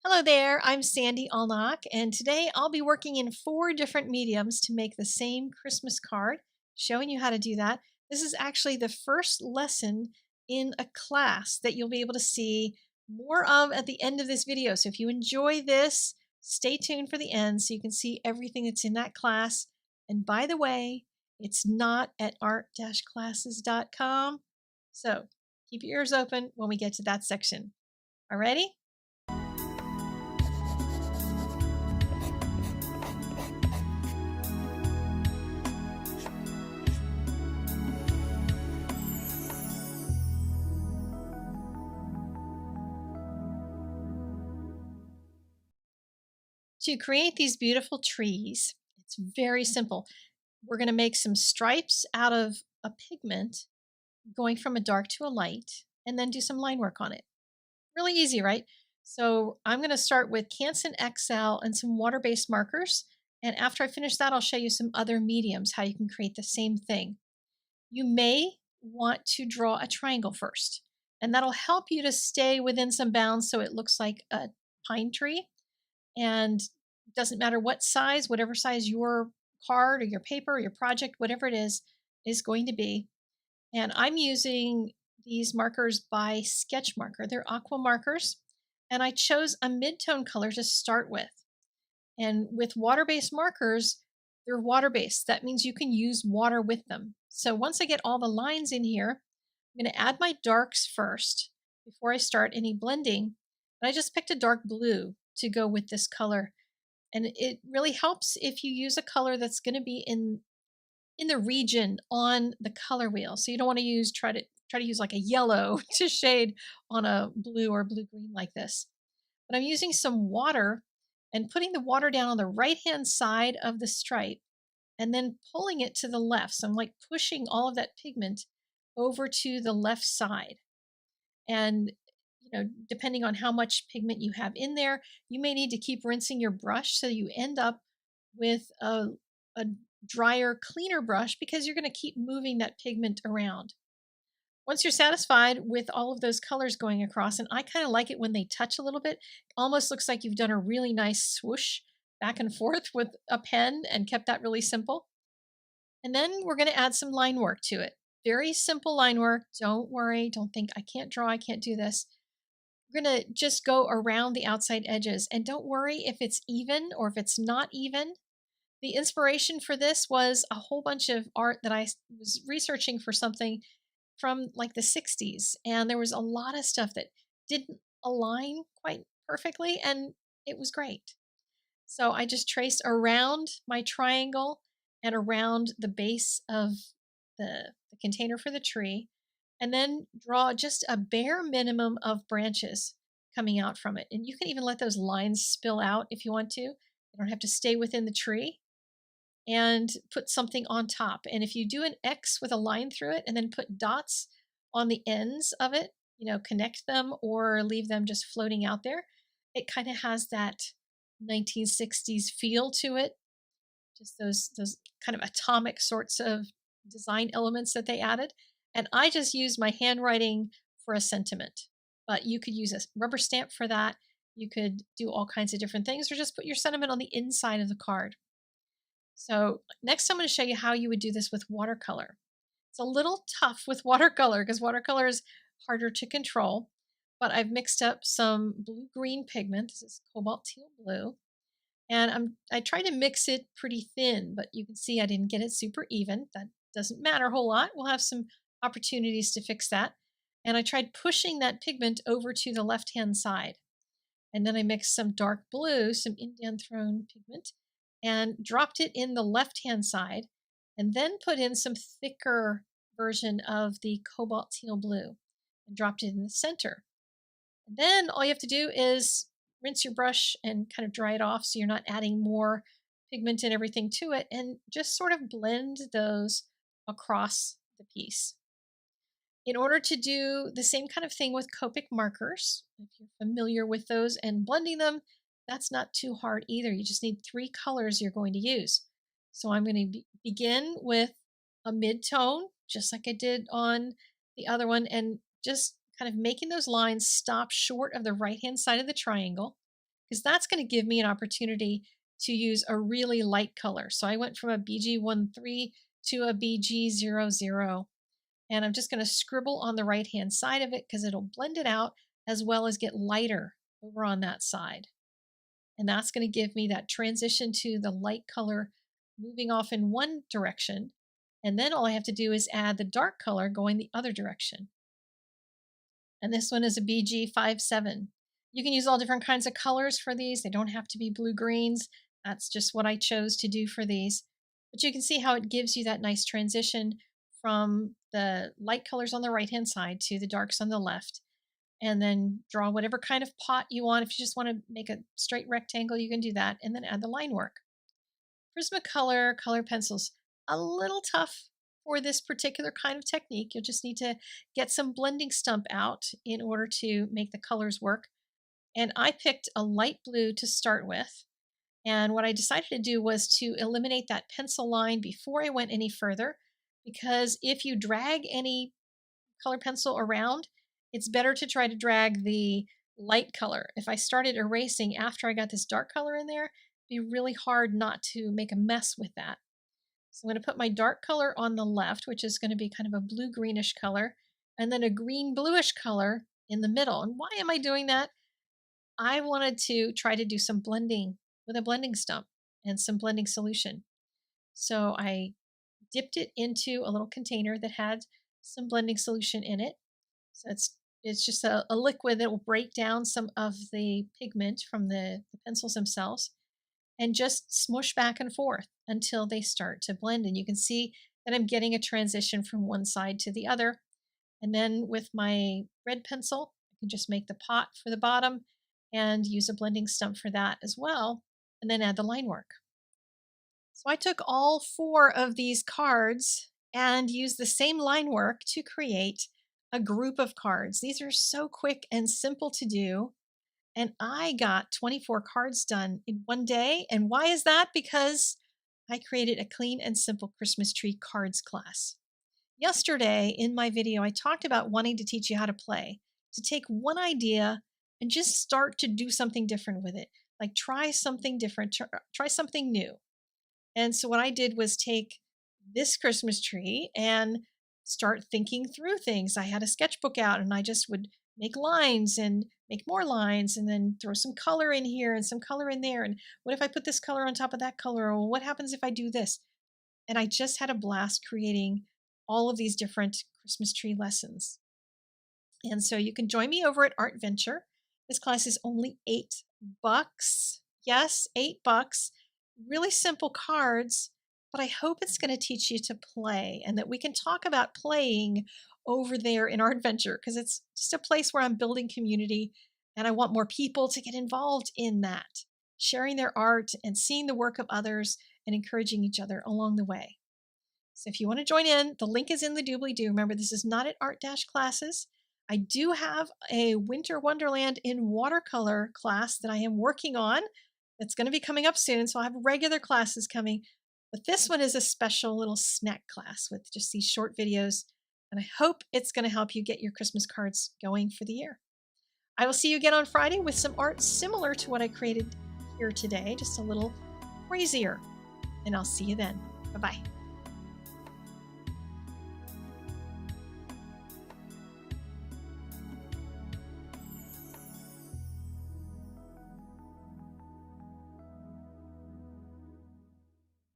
Hello there, I'm Sandy Allnock, and today I'll be working in four different mediums to make the same Christmas card, showing you how to do that. This is actually the first lesson in a class that you'll be able to see more of at the end of this video. So if you enjoy this, stay tuned for the end so you can see everything that's in that class. And by the way, it's not at art-classes.com. So keep your ears open when we get to that section. All ready? To create these beautiful trees, it's very simple. We're going to make some stripes out of a pigment going from a dark to a light and then do some line work on it. Really easy, right? So I'm going to start with Canson XL and some water-based markers. And after I finish that, I'll show you some other mediums, how you can create the same thing. You may want to draw a triangle first, and that'll help you to stay within some bounds so it looks like a pine tree. And doesn't matter what size, whatever size your card or your paper or your project, whatever it is going to be. And I'm using these markers by Sketch Marker. They're aqua markers. And I chose a mid-tone color to start with. And with water-based markers, they're water-based. That means you can use water with them. So once I get all the lines in here, I'm going to add my darks first before I start any blending. And I just picked a dark blue to go with this color. And it really helps if you use a color that's going to be in the region on the color wheel. So you don't want to try to use like a yellow to shade on a blue or blue green like this. But I'm using some water and putting the water down on the right hand side of the stripe and then pulling it to the left. So I'm like pushing all of that pigment over to the left side. And depending on how much pigment you have in there, you may need to keep rinsing your brush so you end up with a drier, cleaner brush because you're going to keep moving that pigment around. Once you're satisfied with all of those colors going across, and I kind of like it when they touch a little bit, almost looks like you've done a really nice swoosh back and forth with a pen and kept that really simple. And then we're going to add some line work to it. Very simple line work. Don't worry. Don't think I can't draw. I can't do this. We're going to just go around the outside edges. And don't worry if it's even or if it's not even. The inspiration for this was a whole bunch of art that I was researching for something from like the 60s. And there was a lot of stuff that didn't align quite perfectly. And it was great. So I just traced around my triangle and around the base of the container for the tree, and then draw just a bare minimum of branches coming out from it. And you can even let those lines spill out if you want to. You don't have to stay within the tree, and put something on top. And if you do an X with a line through it and then put dots on the ends of it, connect them or leave them just floating out there, it kind of has that 1960s feel to it. Just those kind of atomic sorts of design elements that they added. And I just used my handwriting for a sentiment. But you could use a rubber stamp for that. You could do all kinds of different things or just put your sentiment on the inside of the card. So next I'm going to show you how you would do this with watercolor. It's a little tough with watercolor because watercolor is harder to control, but I've mixed up some blue-green pigment. This is cobalt teal blue. And I tried to mix it pretty thin, but you can see I didn't get it super even. That doesn't matter a whole lot. We'll have some opportunities to fix that. And I tried pushing that pigment over to the left-hand side. And then I mixed some dark blue, some indanthrone pigment, and dropped it in the left-hand side, and then put in some thicker version of the cobalt teal blue and dropped it in the center. And then all you have to do is rinse your brush and kind of dry it off so you're not adding more pigment and everything to it, and just sort of blend those across the piece. In order to do the same kind of thing with Copic markers, if you're familiar with those and blending them, that's not too hard either. You just need three colors you're going to use. So I'm going to begin with a mid-tone, just like I did on the other one, and just kind of making those lines stop short of the right-hand side of the triangle. because that's going to give me an opportunity to use a really light color. So I went from a BG13 to a BG00, and I'm just going to scribble on the right hand side of it because it'll blend it out as well as get lighter over on that side. And that's going to give me that transition to the light color moving off in one direction. And then all I have to do is add the dark color going the other direction. And this one is a BG57. You can use all different kinds of colors for these. They don't have to be blue-greens. That's just what I chose to do for these. But you can see how it gives you that nice transition from the light colors on the right-hand side to the darks on the left. And then draw whatever kind of pot you want. If you just want to make a straight rectangle, you can do that, and then add the line work. Prismacolor color pencils, a little tough for this particular kind of technique. You'll just need to get some blending stump out in order to make the colors work. And I picked a light blue to start with. And what I decided to do was to eliminate that pencil line before I went any further, because if you drag any color pencil around, it's better to try to drag the light color. If I started erasing after I got this dark color in there, it'd be really hard not to make a mess with that. So I'm going to put my dark color on the left, which is going to be kind of a blue-greenish color, and then a green-bluish color in the middle. And why am I doing that? I wanted to try to do some blending with a blending stump and some blending solution. So I dipped it into a little container that had some blending solution in it. So it's just a liquid that will break down some of the pigment from the pencils themselves and just smush back and forth until they start to blend. And you can see that I'm getting a transition from one side to the other. And then with my red pencil, I can just make the pot for the bottom and use a blending stump for that as well, and then add the line work. So I took all 4 of these cards and used the same line work to create a group of cards. These are so quick and simple to do. And I got 24 cards done in one day. And why is that? Because I created a clean and simple Christmas tree cards class. Yesterday in my video, I talked about wanting to teach you how to play, to take one idea and just start to do something different with it. Like try something different, try something new. And so what I did was take this Christmas tree and start thinking through things. I had a sketchbook out and I just would make lines and make more lines and then throw some color in here and some color in there. And what if I put this color on top of that color? Or what happens if I do this? And I just had a blast creating all of these different Christmas tree lessons. And so you can join me over at Art Venture. This class is only $8. Yes, $8. Really simple cards, but I hope it's going to teach you to play and that we can talk about playing over there in Art Venture, because it's just a place where I'm building community and I want more people to get involved in that, sharing their art and seeing the work of others and encouraging each other along the way. So if you want to join in, the link is in the doobly-doo. Remember, this is not at Art-Classes. I do have a Winter Wonderland in watercolor class that I am working on. It's going to be coming up soon, so I'll have regular classes coming. But this one is a special little snack class with just these short videos, and I hope it's going to help you get your Christmas cards going for the year. I will see you again on Friday with some art similar to what I created here today, just a little crazier. And I'll see you then. Bye-bye.